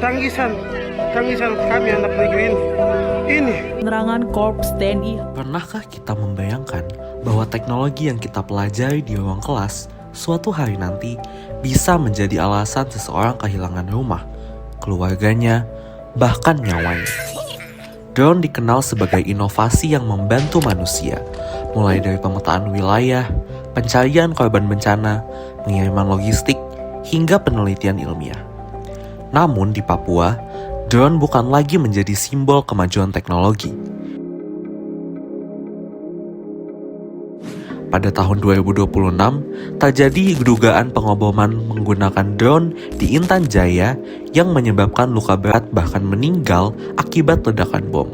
tangisan kami anak negeri ini. Penerangan Korps TNI. Pernahkah kita membayangkan bahwa teknologi yang kita pelajari di ruang kelas suatu hari nanti bisa menjadi alasan seseorang kehilangan rumah, keluarganya, bahkan nyawanya? Drone dikenal sebagai inovasi yang membantu manusia, mulai dari pemetaan wilayah, pencarian korban bencana, pengiriman logistik, hingga penelitian ilmiah. Namun di Papua, drone bukan lagi menjadi simbol kemajuan teknologi. Pada tahun 2026, terjadi dugaan pengoboman menggunakan drone di Intan Jaya yang menyebabkan luka berat bahkan meninggal akibat ledakan bom.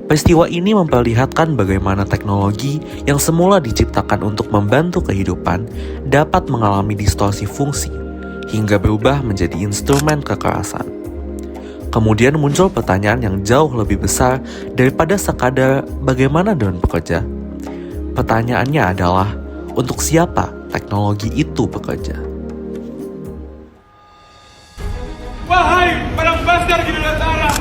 Peristiwa ini memperlihatkan bagaimana teknologi yang semula diciptakan untuk membantu kehidupan dapat mengalami distorsi fungsi hingga berubah menjadi instrumen kekerasan. Kemudian muncul pertanyaan yang jauh lebih besar daripada sekadar bagaimana drone bekerja. Pertanyaannya adalah, untuk siapa teknologi itu bekerja? Wahai para Bhaskar Dirgantara,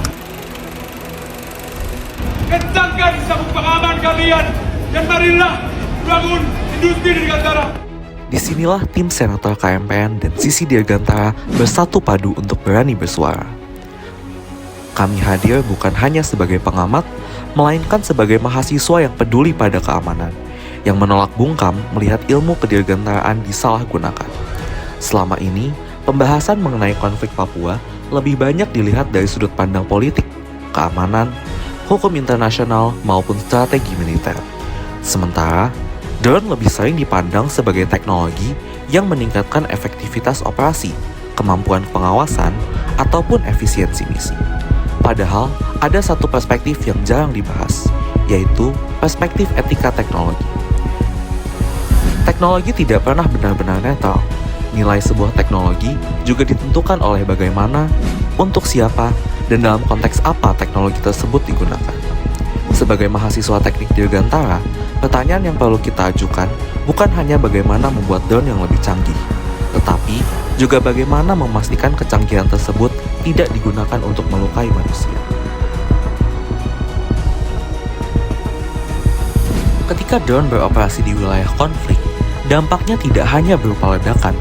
kencangkan sabuk pengaman kalian dan marilah bangun industri Dirgantara. Disinilah tim senator KMPN dan Sisi Dirgantara bersatu padu untuk berani bersuara. Kami hadir bukan hanya sebagai pengamat, melainkan sebagai mahasiswa yang peduli pada keamanan, yang menolak bungkam melihat ilmu kedirgantaraan disalahgunakan. Selama ini, pembahasan mengenai konflik Papua lebih banyak dilihat dari sudut pandang politik, keamanan, hukum internasional, maupun strategi militer. Sementara, drone lebih sering dipandang sebagai teknologi yang meningkatkan efektivitas operasi, kemampuan pengawasan, ataupun efisiensi misi. Padahal, ada satu perspektif yang jarang dibahas, yaitu perspektif etika teknologi. Teknologi tidak pernah benar-benar netral. Nilai sebuah teknologi juga ditentukan oleh bagaimana, untuk siapa, dan dalam konteks apa teknologi tersebut digunakan. Sebagai mahasiswa teknik Dirgantara, pertanyaan yang perlu kita ajukan bukan hanya bagaimana membuat drone yang lebih canggih, tetapi juga bagaimana memastikan kecanggihan tersebut tidak digunakan untuk melukai manusia. Ketika drone beroperasi di wilayah konflik, dampaknya tidak hanya berupa ledakan.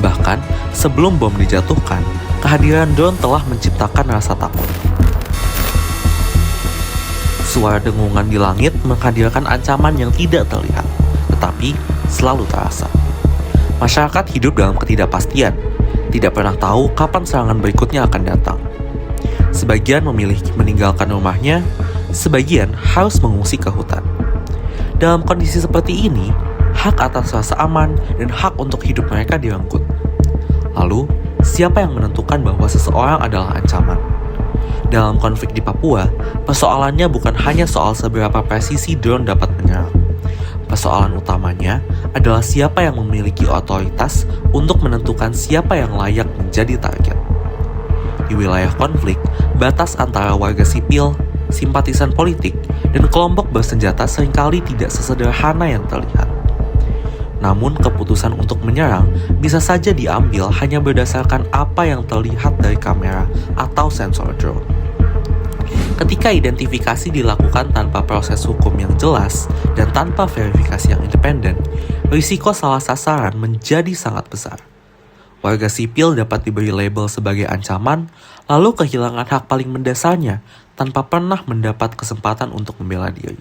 Bahkan, sebelum bom dijatuhkan, kehadiran drone telah menciptakan rasa takut. Suara dengungan di langit menghadirkan ancaman yang tidak terlihat, tetapi selalu terasa. Masyarakat hidup dalam ketidakpastian, tidak pernah tahu kapan serangan berikutnya akan datang. Sebagian memilih meninggalkan rumahnya, sebagian harus mengungsi ke hutan. Dalam kondisi seperti ini, hak atas rasa aman dan hak untuk hidup mereka direnggut. Lalu, siapa yang menentukan bahwa seseorang adalah ancaman? Dalam konflik di Papua, persoalannya bukan hanya soal seberapa presisi drone dapat menyerang. Persoalan utamanya adalah siapa yang memiliki otoritas untuk menentukan siapa yang layak menjadi target. Di wilayah konflik, batas antara warga sipil, simpatisan politik, dan kelompok bersenjata seringkali tidak sesederhana yang terlihat. Namun, keputusan untuk menyerang bisa saja diambil hanya berdasarkan apa yang terlihat dari kamera atau sensor drone. Ketika identifikasi dilakukan tanpa proses hukum yang jelas dan tanpa verifikasi yang independen, risiko salah sasaran menjadi sangat besar. Warga sipil dapat diberi label sebagai ancaman, lalu kehilangan hak paling mendasarnya tanpa pernah mendapat kesempatan untuk membela diri.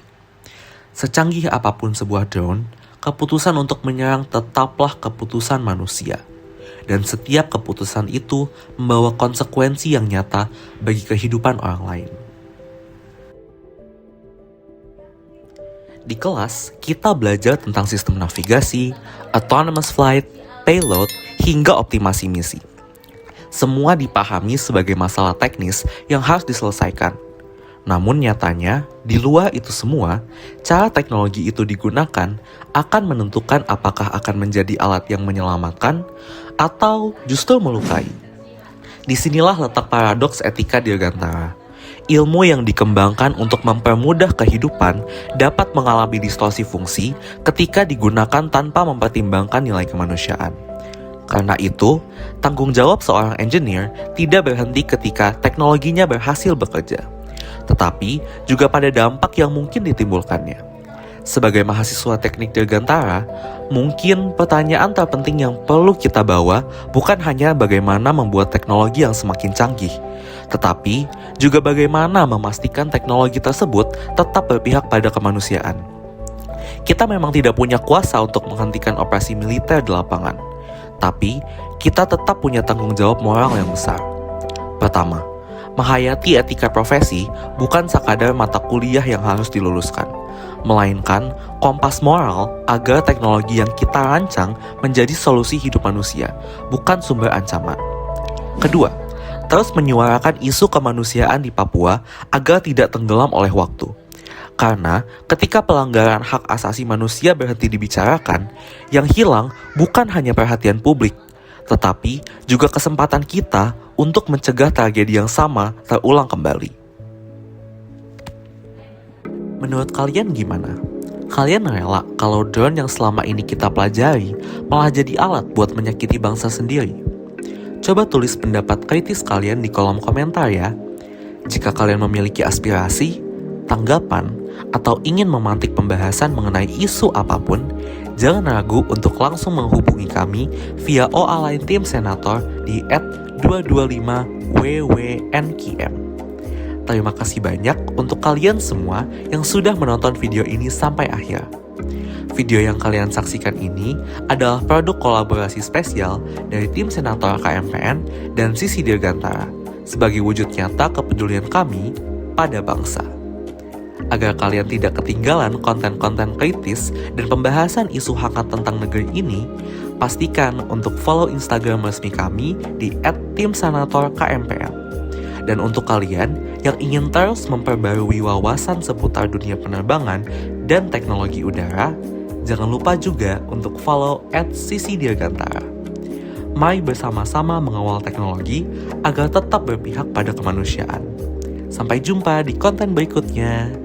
Secanggih apapun sebuah drone, keputusan untuk menyerang tetaplah keputusan manusia. Dan setiap keputusan itu membawa konsekuensi yang nyata bagi kehidupan orang lain. Di kelas, kita belajar tentang sistem navigasi, autonomous flight, payload, hingga optimasi misi. Semua dipahami sebagai masalah teknis yang harus diselesaikan. Namun nyatanya, di luar itu semua, cara teknologi itu digunakan akan menentukan apakah akan menjadi alat yang menyelamatkan atau justru melukai. Disinilah letak paradoks etika Dirgantara. Ilmu yang dikembangkan untuk mempermudah kehidupan dapat mengalami distorsi fungsi ketika digunakan tanpa mempertimbangkan nilai kemanusiaan. Karena itu, tanggung jawab seorang engineer tidak berhenti ketika teknologinya berhasil bekerja, tetapi juga pada dampak yang mungkin ditimbulkannya. Sebagai mahasiswa teknik Dirgantara, mungkin pertanyaan terpenting yang perlu kita bawa bukan hanya bagaimana membuat teknologi yang semakin canggih, tetapi juga bagaimana memastikan teknologi tersebut tetap berpihak pada kemanusiaan. Kita memang tidak punya kuasa untuk menghentikan operasi militer di lapangan, tapi kita tetap punya tanggung jawab moral yang besar. Pertama, menghayati etika profesi bukan sekadar mata kuliah yang harus diluluskan, melainkan kompas moral agar teknologi yang kita rancang menjadi solusi hidup manusia, bukan sumber ancaman. Kedua, terus menyuarakan isu kemanusiaan di Papua agar tidak tenggelam oleh waktu. Karena ketika pelanggaran hak asasi manusia berhenti dibicarakan, yang hilang bukan hanya perhatian publik, tetapi juga kesempatan kita untuk mencegah tragedi yang sama terulang kembali. Menurut kalian gimana? Kalian rela kalau drone yang selama ini kita pelajari malah jadi alat buat menyakiti bangsa sendiri? Coba tulis pendapat kritis kalian di kolom komentar ya. Jika kalian memiliki aspirasi, tanggapan, atau ingin memantik pembahasan mengenai isu apapun, jangan ragu untuk langsung menghubungi kami via OA Line Tim Senator di @225WWNKM. Terima kasih banyak untuk kalian semua yang sudah menonton video ini sampai akhir. Video yang kalian saksikan ini adalah produk kolaborasi spesial dari Tim Senator KMPN dan Sisi Dirgantara sebagai wujud nyata kepedulian kami pada bangsa. Agar kalian tidak ketinggalan konten-konten kritis dan pembahasan isu hangat tentang negeri ini, pastikan untuk follow Instagram resmi kami di @timsenatorkmpn. Dan untuk kalian yang ingin terus memperbarui wawasan seputar dunia penerbangan dan teknologi udara, jangan lupa juga untuk follow @sisidirgantara. Mari bersama-sama mengawal teknologi agar tetap berpihak pada kemanusiaan. Sampai jumpa di konten berikutnya.